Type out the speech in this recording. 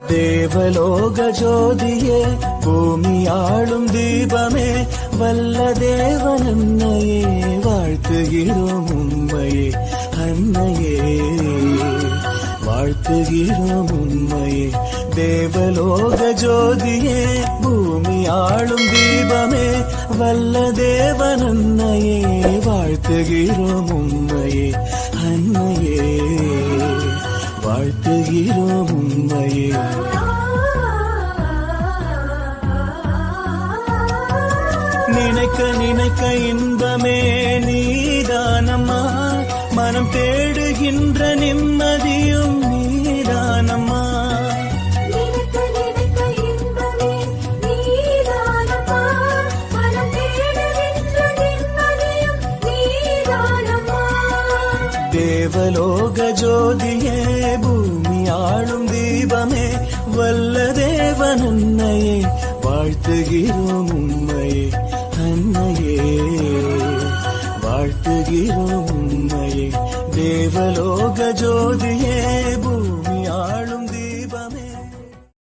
தேவலோக ஜோதியே பூமி ஆளும் தீபமே வல்ல தேவன் அன்னையே வாழ்த்துகிறோம் உம்மையே அன்னையே வாழ்த்துகிறோம் உம்மையே தேவலோக ஜோதியே பூமி ஆளும் தீபமே வல்ல தேவன் அன்னையே வாழ்த்துகிறோம் உம்மையே அன்னையே வாழ்த்துகிறோம் உம்மையே. நினைக்க நினைக்க இன்பமே நீதானம்மா மனம் தேடுகின்ற நிம்மதியும் நீதானம்மா. தேவலோக ஜோதியே பூமி ஆளும் தீபமே வல்ல தேவன் அன்னையே வாழ்த்துகிறோம் உம்மையே அன்னையே வாழ்த்துகிறோம் உம்மையே தேவலோக ஜோதியே பூமி ஆளும்